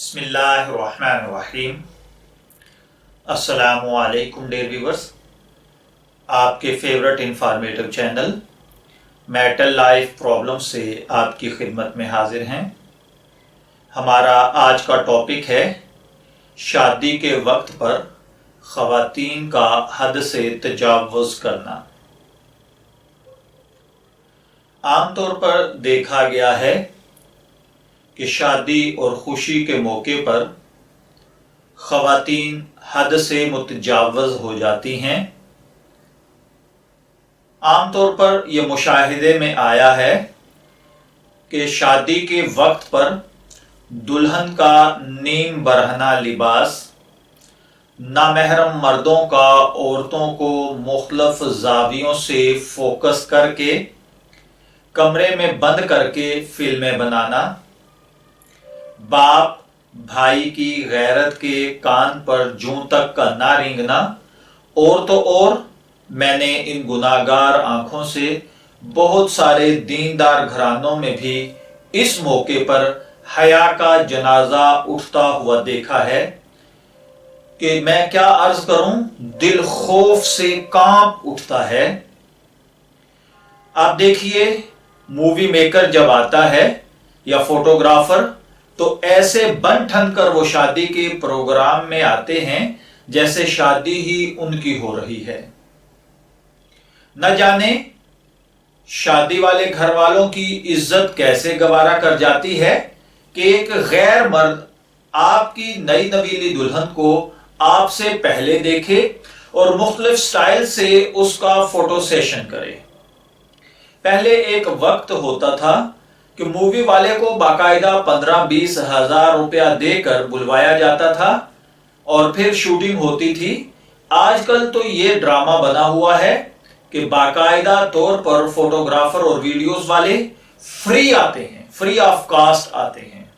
बिस्मिल्लाहिर्रहमानिर्रहीम। अस्सलामु अलैकुम डियर व्यूअर्स, आपके favourite informative channel marital life problem से आपकी खिदमत में हाजिर हैं। हमारा आज का टॉपिक है शादी के वक्त पर ख़वातीन का हद से तजावुज़ करना। आमतौर पर देखा गया है कि शादी और खुशी के मौके पर ख़वातीन हद से मुतजावज़ हो जाती हैं। आमतौर पर यह मुशाहिदे में आया है कि शादी के वक्त पर दुल्हन का नीम बरहना लिबास नामहरम मर्दों का औरतों को मुख्तलिफ ज़ावियों से फोकस करके कमरे में बंद करके फिल्में बनाना, बाप भाई की गैरत के कान पर जूं तक का ना रेंगना, और तो और मैंने इन गुनाहगार आंखों से बहुत सारे दीनदार घरानों में भी इस मौके पर हया का जनाजा उठता हुआ देखा है कि मैं क्या अर्ज करूं, दिल खौफ से कांप उठता है। आप देखिए, मूवी मेकर जब आता है या फोटोग्राफर, तो ऐसे बन ठन कर वो शादी के प्रोग्राम में आते हैं जैसे शादी ही उनकी हो रही है। न जाने शादी वाले घर वालों की इज्जत कैसे गवारा कर जाती है कि एक गैर मर्द आपकी नई नवीली दुल्हन को आपसे पहले देखे और मुख्तलिफ स्टाइल से उसका फोटो सेशन करे। पहले एक वक्त होता था कि मूवी वाले को बाकायदा 15-20 हजार रुपया देकर बुलवाया जाता था और फिर शूटिंग होती थी। आजकल तो ये ड्रामा बना हुआ है कि बाकायदा तौर पर फोटोग्राफर और वीडियोस वाले फ्री आते हैं, फ्री ऑफ कास्ट आते हैं।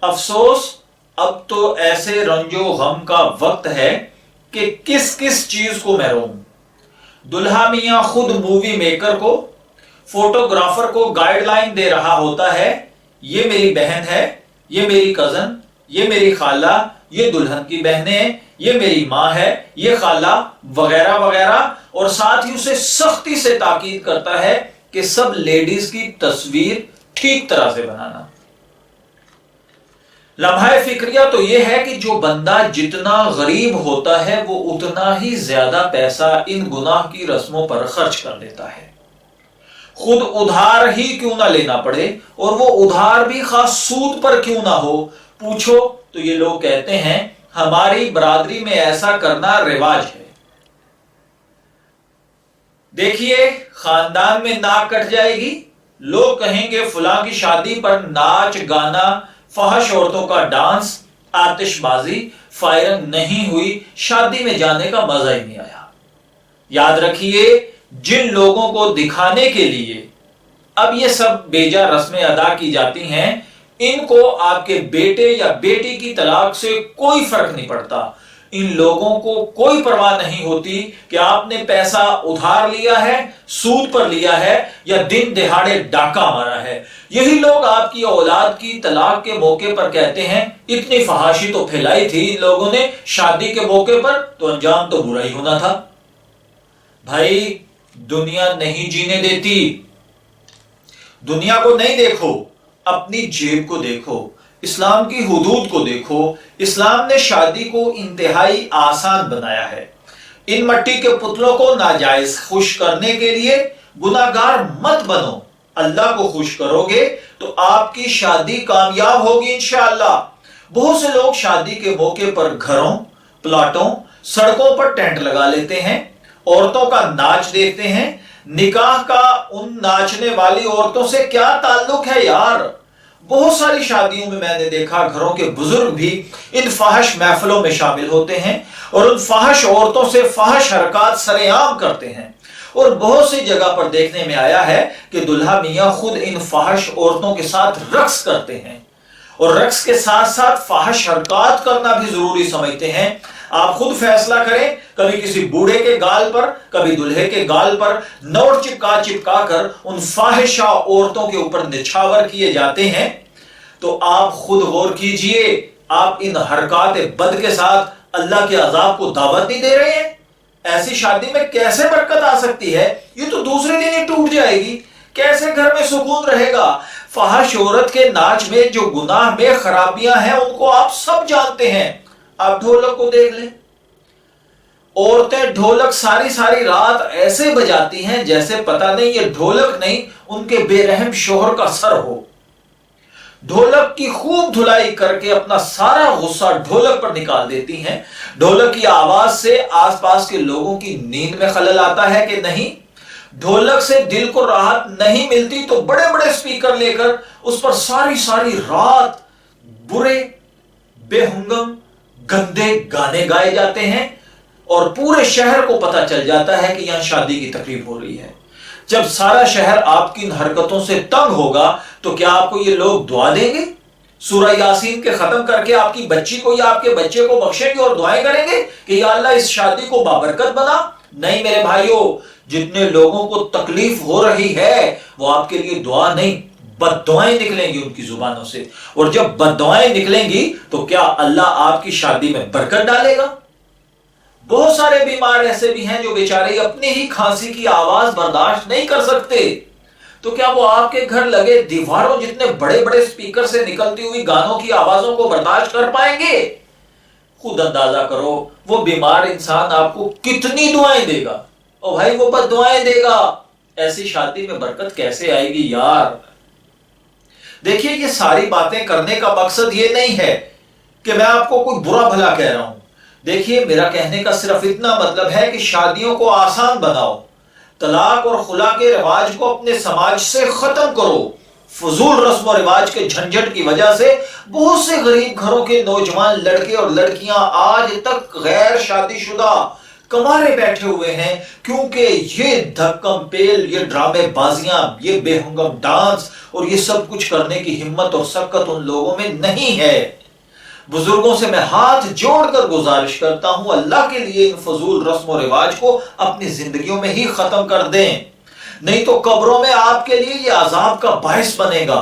अफसोस, अब तो ऐसे रंजो गम का वक्त है कि किस किस चीज को मैं रोऊं। दुल्हा मियां खुद मूवी मेकर को, फोटोग्राफर को गाइडलाइन दे रहा होता है, ये मेरी बहन है, ये मेरी कजन, ये मेरी खाला, ये दुल्हन की बहनें, ये मेरी माँ है, ये खाला वगैरह वगैरह, और साथ ही उसे सख्ती से ताकीद करता है कि सब लेडीज की तस्वीर ठीक तरह से बनाना। लम्हा फिक्रिया तो यह है कि जो बंदा जितना गरीब होता है वो उतना ही ज्यादा पैसा इन गुनाह की रस्मों पर खर्च कर देता है। खुद उधार ही क्यों ना लेना पड़े, और वो उधार भी खास सूद पर क्यों ना हो। पूछो तो ये लोग कहते हैं हमारी बरादरी में ऐसा करना रिवाज है। देखिए, खानदान में नाक कट जाएगी, लोग कहेंगे फलां की शादी पर नाच गाना, फहश औरतों का डांस, आतिशबाजी, फायरिंग नहीं हुई, शादी में जाने का मजा ही नहीं आया। याद रखिए, जिन लोगों को दिखाने के लिए अब ये सब बेजा रस्में अदा की जाती हैं, इनको आपके बेटे या बेटी की तलाक से कोई फर्क नहीं पड़ता। इन लोगों को कोई परवाह नहीं होती कि आपने पैसा उधार लिया है, सूद पर लिया है, या दिन दिहाड़े डाका मारा है। यही लोग आपकी औलाद की तलाक के मौके पर कहते हैं इतनी फहाशी तो फैलाई थी इन लोगों ने शादी के मौके पर, तो अंजाम तो बुरा ही होना था। भाई, दुनिया नहीं जीने देती। दुनिया को नहीं देखो, अपनी जेब को देखो, इस्लाम की हुदूद को देखो। इस्लाम ने शादी को इंतहाई आसान बनाया है। इन मट्टी के पुतलों को नाजायज खुश करने के लिए गुनाहगार मत बनो। अल्लाह को खुश करोगे तो आपकी शादी कामयाब होगी इंशाअल्लाह। बहुत से लोग शादी के मौके पर घरों, प्लाटों, सड़कों पर टेंट लगा लेते हैं, औरतों का नाच देखते हैं। निकाह का उन नाचने वाली औरतों से क्या ताल्लुक है यार। बहुत सारी शादियों में मैंने देखा घरों के बुजुर्ग भी इन फाहश महफिलों में शामिल होते हैं और उन फाहश औरतों से फाहश हरकत सरेआम करते हैं। और बहुत सी जगह पर देखने में आया है कि दुल्हा मियां खुद इन फाहश औरतों के साथ रक्स करते हैं, और रक्स के साथ साथ फाहश हरकत करना भी जरूरी समझते हैं। आप खुद फैसला करें, कभी किसी बूढ़े के गाल पर, कभी दुल्हे के गाल पर नोट चिपका चिपका कर उन फाहिशा औरतों के ऊपर निछावर किए जाते हैं। तो आप खुद गौर कीजिए आप इन हरकत बद के साथ अल्लाह के अजाब को दावत नहीं दे रहे हैं? ऐसी शादी में कैसे बरकत आ सकती है? ये तो दूसरे दिन ही टूट जाएगी। कैसे घर में सुकून रहेगा? फहश औरत के नाच में जो गुनाह में खराबियां हैं उनको आप सब जानते हैं। आप ढोलक को देख लें, औरतें ढोलक सारी सारी रात ऐसे बजाती हैं जैसे पता नहीं ये ढोलक नहीं उनके बेरहम शोहर का सर हो। ढोलक की खूब धुलाई करके अपना सारा गुस्सा ढोलक पर निकाल देती हैं। ढोलक की आवाज से आसपास के लोगों की नींद में खलल आता है कि नहीं? ढोलक से दिल को राहत नहीं मिलती तो बड़े बड़े स्पीकर लेकर उस पर सारी सारी रात बुरे बेहुंगम गंदे गाने गाए जाते हैं और पूरे शहर को पता चल जाता है कि यहां शादी की तकरीब हो रही है। जब सारा शहर आपकी इन हरकतों से तंग होगा तो क्या आपको ये लोग दुआ देंगे? सूरह यासीन के खत्म करके आपकी बच्ची को या आपके बच्चे को बख्शेंगे और दुआएं करेंगे कि या अल्लाह इस शादी को बाबरकत बना? नहीं मेरे भाइयों, जितने लोगों को तकलीफ हो रही है वो आपके लिए दुआ नहीं बद्दुआएं निकलेंगी उनकी जुबानों से। और जब बद्दुआएं निकलेंगी तो क्या अल्लाह आपकी शादी में बरकत डालेगा? बहुत सारे बीमार ऐसे भी हैं जो बेचारे अपनी ही खांसी की आवाज बर्दाश्त नहीं कर सकते, तो क्या वो आपके घर लगे दीवारों जितने बड़े बड़े स्पीकर से निकलती हुई गानों की आवाजों को बर्दाश्त कर पाएंगे? खुद अंदाजा करो वो बीमार इंसान आपको कितनी दुआएं देगा। और भाई वो बद्दुआएं देगा, ऐसी शादी में बरकत कैसे आएगी यार? देखिए ये सारी बातें करने का मकसद ये नहीं है कि मैं आपको कोई बुरा भला कह रहा हूं। देखिए मेरा कहने का सिर्फ इतना मतलब है कि शादियों को आसान बनाओ, तलाक और खुला के रिवाज को अपने समाज से खत्म करो। फजूल रस्म और रिवाज के झंझट की वजह से बहुत से गरीब घरों के नौजवान लड़के और लड़कियां आज तक गैर शादीशुदा कमारे बैठे हुए हैं, क्योंकि ये धक्कम पेल, ये ड्रामेबाजियां, ये बेहुंगम डांस और ये सब कुछ करने की हिम्मत और सकत उन लोगों में नहीं है। बुजुर्गों से मैं हाथ जोड़कर गुजारिश करता हूं अल्लाह के लिए इन फजूल रस्म और रिवाज को अपनी जिंदगियों में ही खत्म कर दें, नहीं तो कब्रों में आपके लिए ये अजाब का बायस बनेगा।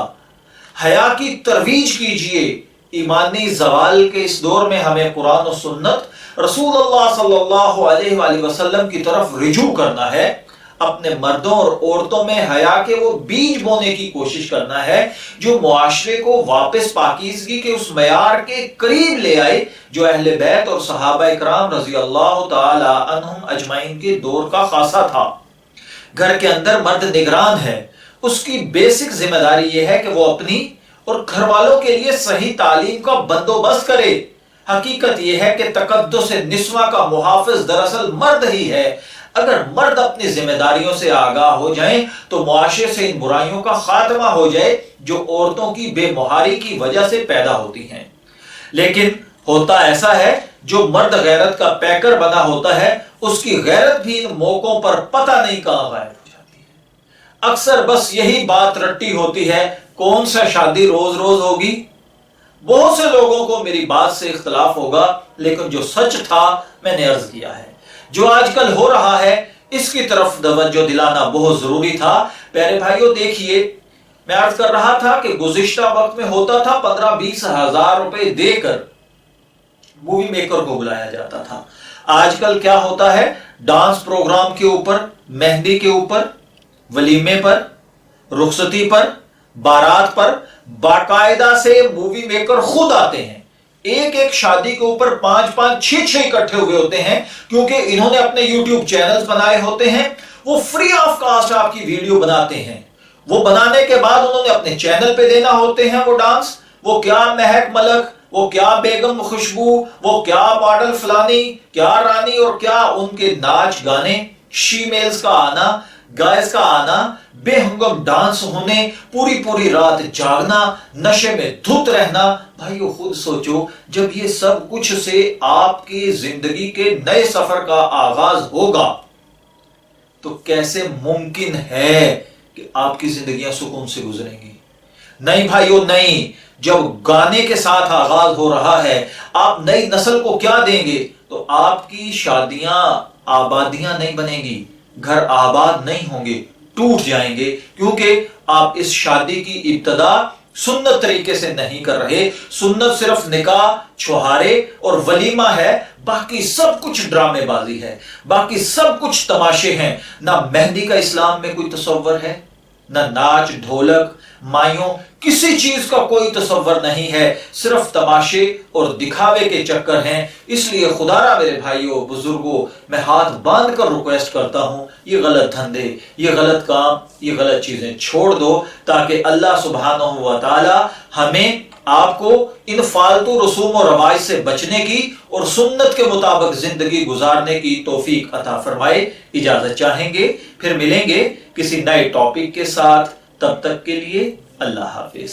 हया की तरवीज कीजिए। ईमानी जवाल के इस दौर में हमें कुरान और सुन्नत रसूलुल्लाह सल्लल्लाहु अलैहि वसल्लम की तरफ रिजू करना है। अपने मर्दों और औरतों में हया के वो बीज बोने की कोशिश करना है जो मुआशरे को वापस पाकीज़गी के उस मयार के करीब ले आए जो अहले बैत और सहाबा इकराम रजी अल्लाह ताला अन्हुम अजमाइन के दौर का खासा था। घर के अंदर मर्द निगरान है, उसकी बेसिक जिम्मेदारी यह है कि वो अपनी और घर वालों के लिए सही तालीम का बंदोबस्त करे। हकीकत यह है कि तकद्दुस निस्वा का मुहाफिज दरअसल मर्द ही है। अगर मर्द अपनी जिम्मेदारियों से आगाह हो जाएं तो मुआशरे से इन बुराइयों का खात्मा हो जाए जो औरतों की बेमुहारी की वजह से पैदा होती हैं। लेकिन होता ऐसा है, जो मर्द गैरत का पैकर बना होता है उसकी गैरत भी इन मौकों पर पता नहीं कहां गायब हो जाती है। अक्सर बस यही बात रट्टी होती है, कौन सा शादी रोज रोज होगी। बहुत से लोगों को मेरी बात से इख्तलाफ होगा, लेकिन जो सच था मैंने अर्ज किया है। जो आजकल हो रहा है इसकी तरफ तवज्जो दिलाना बहुत जरूरी था। प्यारे भाइयों देखिए, मैं अर्ज कर रहा था कि गुज़िश्ता वक्त में होता था 15-20 हजार रुपए देकर मूवी मेकर को बुलाया जाता था। आजकल क्या होता है, डांस प्रोग्राम के ऊपर, मेहंदी के ऊपर, वलीमे पर, रुखसती पर, बारात पर बाकायदा से मूवी मेकर खुद आते हैं। एक एक शादी के ऊपर 5-5, 6-6 इकट्ठे हुए होते हैं, क्योंकि इन्होंने अपने YouTube चैनल्स बनाए होते हैं। वो फ्री ऑफ कास्ट आपकी वीडियो बनाते हैं। वो बनाने के बाद उन्होंने अपने चैनल पे देना होते हैं वो डांस। वो क्या महक मलक, वो क्या बेगम खुशबू, वो क्या मॉडल फलानी, क्या रानी और क्या उनके नाच गाने, शीमेल्स का आना, गाइस का आना, बेहुंगम डांस होने, पूरी पूरी रात जागना, नशे में धुत रहना। भाइयों खुद सोचो, जब ये सब कुछ से आपकी जिंदगी के नए सफर का आगाज होगा तो कैसे मुमकिन है कि आपकी जिंदगियां सुकून से गुजरेंगी? नहीं भाइयों नहीं। जब गाने के साथ आगाज हो रहा है, आप नई नस्ल को क्या देंगे? तो आपकी शादियां आबादियां नहीं बनेंगी, घर आबाद नहीं होंगे, टूट जाएंगे, क्योंकि आप इस शादी की इब्तदा सुन्नत तरीके से नहीं कर रहे। सुन्नत सिर्फ निकाह, छुहारे और वलीमा है, बाकी सब कुछ ड्रामेबाजी है, बाकी सब कुछ तमाशे हैं। ना मेहंदी का इस्लाम में कोई तसव्वुर है, ना नाच ढोलक माइयों, किसी चीज का कोई तसव्वुर नहीं है, सिर्फ तमाशे और दिखावे के चक्कर हैं। इसलिए खुदारा मेरे भाइयों बुजुर्गों, मैं हाथ बांध कर रिक्वेस्ट करता हूं, ये गलत धंधे, ये गलत काम, ये गलत चीजें छोड़ दो, ताकि अल्लाह सुब्हानहू व तआला हमें आपको इन फालतू रसूम और रवाज से बचने की और सुन्नत के मुताबिक जिंदगी गुजारने की तौफीक अता फरमाए। इजाजत चाहेंगे, फिर मिलेंगे किसी नए टॉपिक के साथ। तब तक के लिए अल्लाह हाफिज।